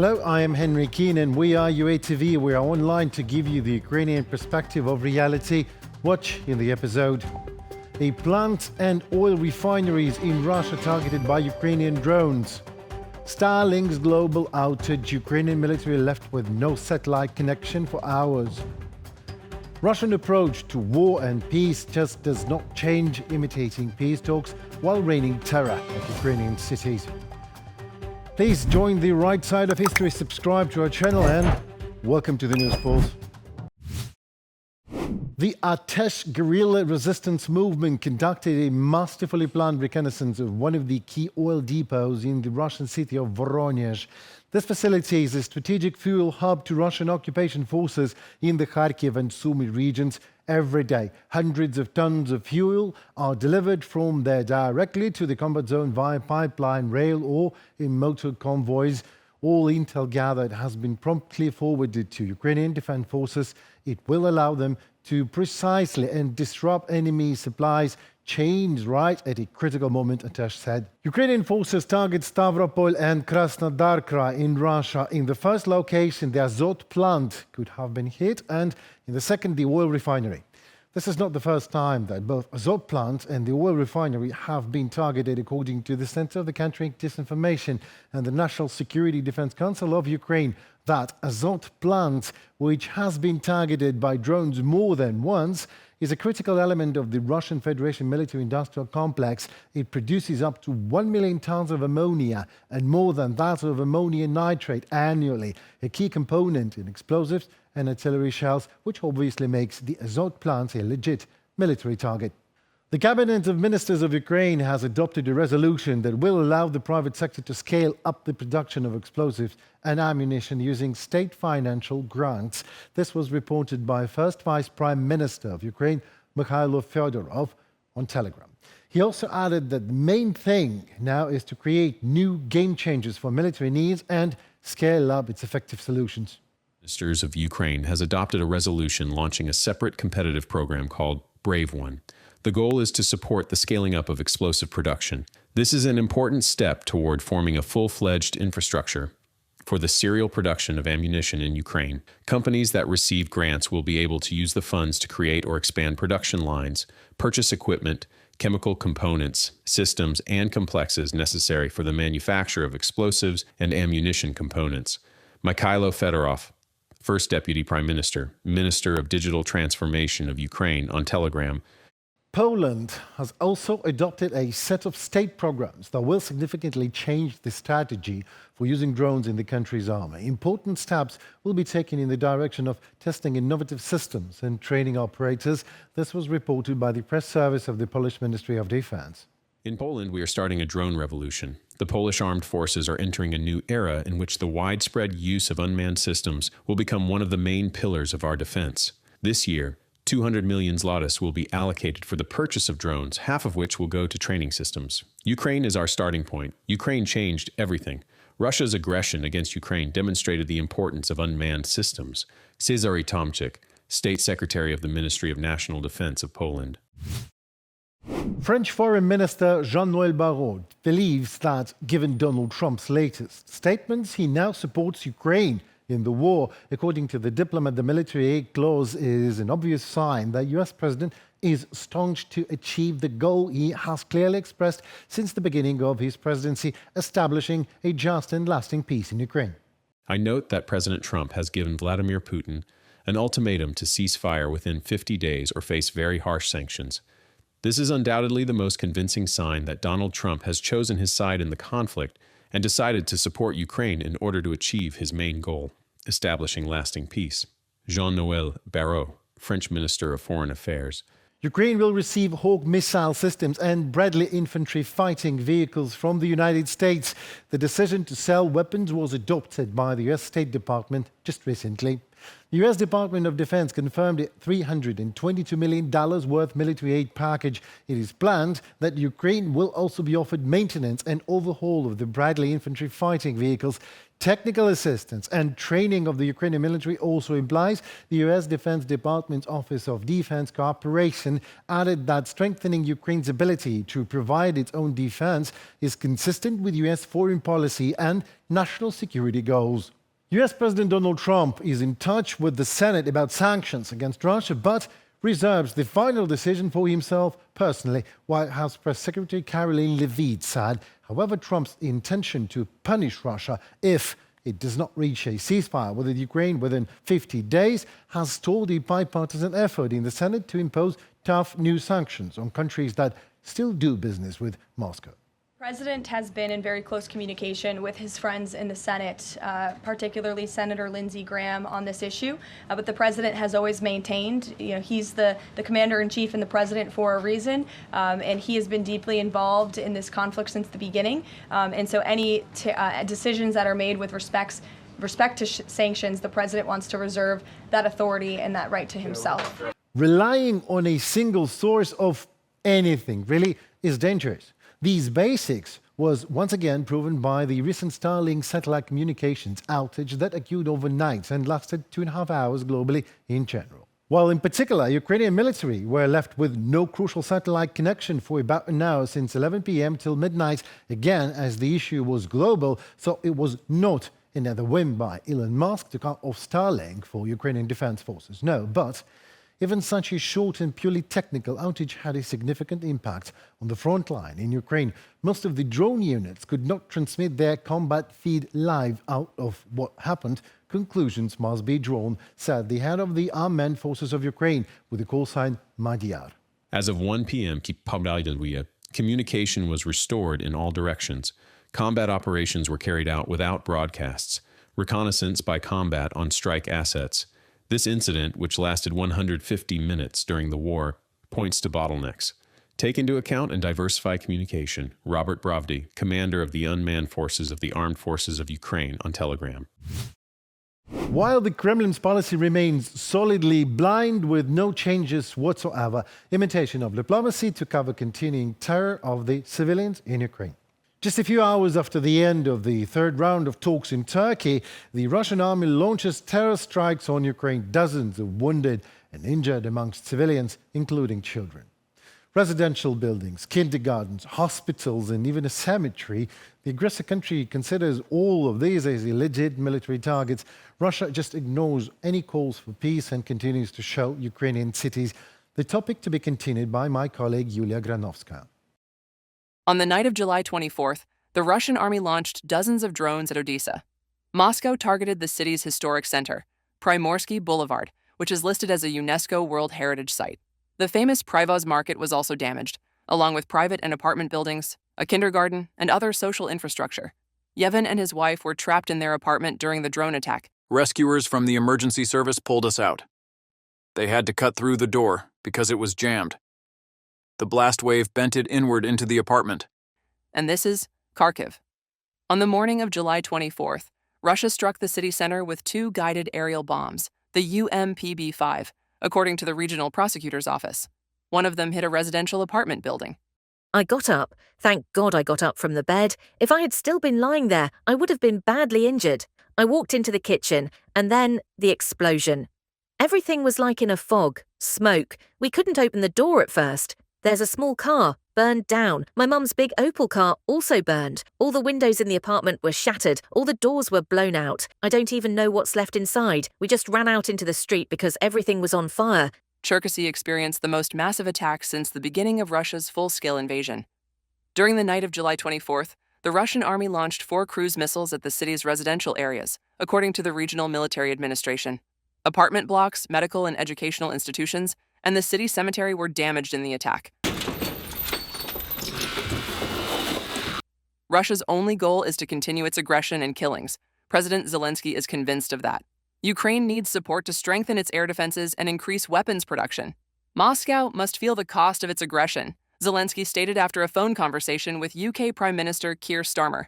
Hello, I am Henry Keane and we are UATV. We are online to give you the Ukrainian perspective of reality. Watch in the episode. A plant and oil refineries in Russia targeted by Ukrainian drones. Starlink's global outage. Ukrainian military left with no satellite connection for hours. Russian approach to war and peace just does not change, imitating peace talks while raining terror at Ukrainian cities. Please join the right side of history, subscribe to our channel, and welcome to the News Pulse. The Atesh guerrilla resistance movement conducted a masterfully planned reconnaissance of one of the key oil depots in the Russian city of Voronezh. This facility is a strategic fuel hub to Russian occupation forces in the Kharkiv and Sumy regions. Every day, hundreds of tons of fuel are delivered from there directly to the combat zone via pipeline, rail, or in motor convoys. All intel gathered has been promptly forwarded to Ukrainian defense forces. It will allow them to precisely and disrupt enemy supplies chains right at a critical moment, Atesh said. Ukrainian forces target Stavropol and Krasnodar in Russia. In the first location, the Azot plant could have been hit, and in the second, the oil refinery. This is not the first time that both Azot plant and the oil refinery have been targeted, according to the Center of the Countering Disinformation and the National Security Defense Council of Ukraine. That Azot plant, which has been targeted by drones more than once, is a critical element of the Russian Federation military-industrial complex. It produces up to 1 million tons of ammonia and more than that of ammonium nitrate annually, a key component in explosives and artillery shells, which obviously makes the Azot plant a legit military target. The Cabinet of Ministers of Ukraine has adopted a resolution that will allow the private sector to scale up the production of explosives and ammunition using state financial grants. This was reported by First Vice Prime Minister of Ukraine, Mikhailo Fedorov, on Telegram. He also added that the main thing now is to create new game changers for military needs and scale up its effective solutions. Ministers of Ukraine has adopted a resolution launching a separate competitive program called Brave One. The goal is to support the scaling up of explosive production. This is an important step toward forming a full-fledged infrastructure for the serial production of ammunition in Ukraine. Companies that receive grants will be able to use the funds to create or expand production lines, purchase equipment, chemical components, systems, and complexes necessary for the manufacture of explosives and ammunition components. Mikhailo Fedorov, First Deputy Prime Minister, Minister of Digital Transformation of Ukraine, on Telegram. Poland has also adopted a set of state programs that will significantly change the strategy for using drones in the country's army. Important steps will be taken in the direction of testing innovative systems and training operators. This was reported by the press service of the Polish Ministry of Defense. In Poland, we are starting a drone revolution. The Polish armed forces are entering a new era in which the widespread use of unmanned systems will become one of the main pillars of our defense. This year, 200 million zlotys will be allocated for the purchase of drones, half of which will go to training systems. Ukraine is our starting point. Ukraine changed everything. Russia's aggression against Ukraine demonstrated the importance of unmanned systems. Cezary Tomczyk, State Secretary of the Ministry of National Defense of Poland. French Foreign Minister Jean-Noël Barrot believes that, given Donald Trump's latest statements, he now supports Ukraine in the war. According to the diplomat, the military aid clause is an obvious sign that US President is staunch to achieve the goal he has clearly expressed since the beginning of his presidency, establishing a just and lasting peace in Ukraine. I note that President Trump has given Vladimir Putin an ultimatum to cease fire within 50 days or face very harsh sanctions. This is undoubtedly the most convincing sign that Donald Trump has chosen his side in the conflict and decided to support Ukraine in order to achieve his main goal, establishing lasting peace. Jean-Noël Barrot, French Minister of Foreign Affairs. Ukraine will receive Hawk missile systems and Bradley infantry fighting vehicles from the United States. The decision to sell weapons was adopted by the US State Department just recently. The U.S. Department of Defense confirmed a $322 million worth military aid package. It is planned that Ukraine will also be offered maintenance and overhaul of the Bradley infantry fighting vehicles. Technical assistance and training of the Ukrainian military also implies. The U.S. Defense Department's Office of Defense Cooperation added that strengthening Ukraine's ability to provide its own defense is consistent with U.S. foreign policy and national security goals. U.S. President Donald Trump is in touch with the Senate about sanctions against Russia, but reserves the final decision for himself personally. White House Press Secretary Caroline Leavitt said, however, Trump's intention to punish Russia if it does not reach a ceasefire with Ukraine within 50 days has stalled a bipartisan effort in the Senate to impose tough new sanctions on countries that still do business with Moscow. The President has been in very close communication with his friends in the Senate, particularly Senator Lindsey Graham, on this issue. But the President has always maintained, he's the Commander-in-Chief and the President for a reason, and he has been deeply involved in this conflict since the beginning. And so any decisions that are made with respect to sanctions, the President wants to reserve that authority and that right to himself. Relying on a single source of anything really is dangerous. These basics was once again proven by the recent Starlink satellite communications outage that occurred overnight and lasted 2.5 hours globally in general. While in particular, Ukrainian military were left with no crucial satellite connection for about an hour since 11 p.m. till midnight, again as the issue was global, so it was not another whim by Elon Musk to cut off Starlink for Ukrainian defense forces. No, but even such a short and purely technical outage had a significant impact on the front line in Ukraine. Most of the drone units could not transmit their combat feed live. Out of what happened, conclusions must be drawn, said the head of the Armed Forces of Ukraine with the call sign Magyar. As of 1 p.m., communication was restored in all directions. Combat operations were carried out without broadcasts. Reconnaissance by combat on strike assets. This incident, which lasted 150 minutes during the war, points to bottlenecks. Take into account and diversify communication. Robert Bravdy, commander of the unmanned forces of the Armed Forces of Ukraine, on Telegram. While the Kremlin's policy remains solidly blind with no changes whatsoever, imitation of diplomacy to cover continuing terror of the civilians in Ukraine. Just a few hours after the end of the third round of talks in Turkey, the Russian army launches terror strikes on Ukraine, dozens of wounded and injured amongst civilians, including children. Residential buildings, kindergartens, hospitals, and even a cemetery. The aggressor country considers all of these as legit military targets. Russia just ignores any calls for peace and continues to shell Ukrainian cities. The topic to be continued by my colleague Yulia Granovska. On the night of July 24th, the Russian army launched dozens of drones at Odessa. Moscow targeted the city's historic center, Primorsky Boulevard, which is listed as a UNESCO World Heritage Site. The famous Privoz Market was also damaged, along with private and apartment buildings, a kindergarten, and other social infrastructure. Yevhen and his wife were trapped in their apartment during the drone attack. Rescuers from the emergency service pulled us out. They had to cut through the door because it was jammed. The blast wave bent it inward into the apartment. And this is Kharkiv. On the morning of July 24th, Russia struck the city center with 2 guided aerial bombs, the UMPB-5, according to the regional prosecutor's office. One of them hit a residential apartment building. I got up. Thank God I got up from the bed. If I had still been lying there, I would have been badly injured. I walked into the kitchen, and then the explosion. Everything was like in a fog, smoke. We couldn't open the door at first. There's a small car, burned down. My mum's big Opel car also burned. All the windows in the apartment were shattered. All the doors were blown out. I don't even know what's left inside. We just ran out into the street because everything was on fire. Cherkasy experienced the most massive attack since the beginning of Russia's full-scale invasion. During the night of July 24th, the Russian army launched 4 cruise missiles at the city's residential areas, according to the regional military administration. Apartment blocks, medical and educational institutions, and the city cemetery were damaged in the attack. Russia's only goal is to continue its aggression and killings. President Zelensky is convinced of that. Ukraine needs support to strengthen its air defenses and increase weapons production. Moscow must feel the cost of its aggression, Zelensky stated after a phone conversation with UK Prime Minister Keir Starmer.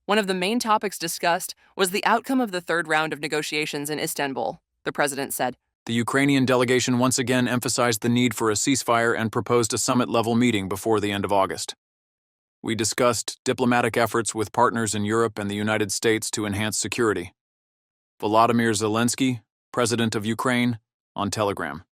One of the main topics discussed was the outcome of the third round of negotiations in Istanbul. the president said. The Ukrainian delegation once again emphasized the need for a ceasefire and proposed a summit-level meeting before the end of August. We discussed diplomatic efforts with partners in Europe and the United States to enhance security. Volodymyr Zelensky, President of Ukraine, on Telegram.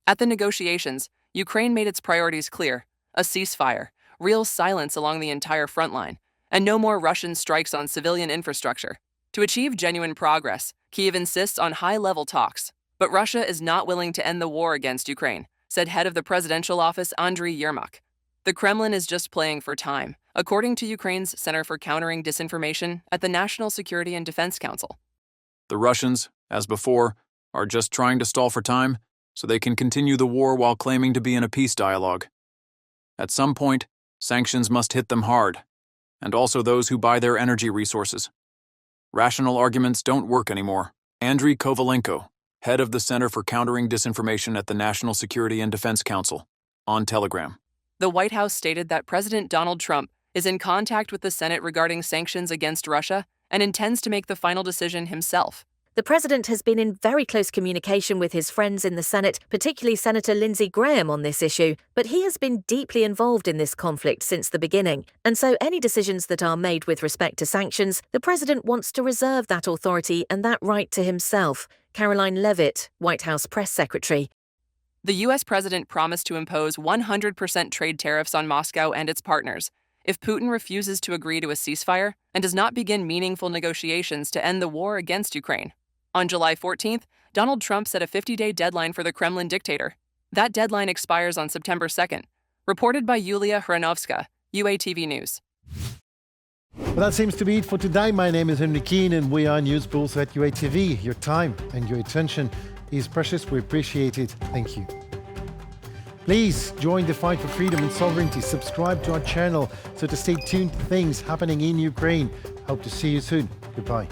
At the negotiations, Ukraine made its priorities clear: a ceasefire, real silence along the entire front line, and no more Russian strikes on civilian infrastructure. To achieve genuine progress, Kyiv insists on high-level talks. But Russia is not willing to end the war against Ukraine, said head of the presidential office Andriy Yermak. The Kremlin is just playing for time, according to Ukraine's Center for Countering Disinformation at the National Security and Defense Council. The Russians, as before, are just trying to stall for time so they can continue the war while claiming to be in a peace dialogue. At some point, sanctions must hit them hard, and also those who buy their energy resources. Rational arguments don't work anymore. Andriy Kovalenko, head of the Center for Countering Disinformation at the National Security and Defense Council, on Telegram. The White House stated that President Donald Trump is in contact with the Senate regarding sanctions against Russia and intends to make the final decision himself. The president has been in very close communication with his friends in the Senate, particularly Senator Lindsey Graham, on this issue, but he has been deeply involved in this conflict since the beginning, and so any decisions that are made with respect to sanctions, the president wants to reserve that authority and that right to himself. Caroline Levitt, White House press secretary. The U.S. president promised to impose 100% trade tariffs on Moscow and its partners if Putin refuses to agree to a ceasefire and does not begin meaningful negotiations to end the war against Ukraine. On July 14th, Donald Trump set a 50-day deadline for the Kremlin dictator. That deadline expires on September 2nd. Reported by Yulia Hranovska, UATV News. Well, that seems to be it for today. My name is Henry Keane and we are News Pulse at UATV. Your time and your attention is precious. We appreciate it. Thank you. Please join the fight for freedom and sovereignty. Subscribe to our channel so to stay tuned to things happening in Ukraine. Hope to see you soon. Goodbye.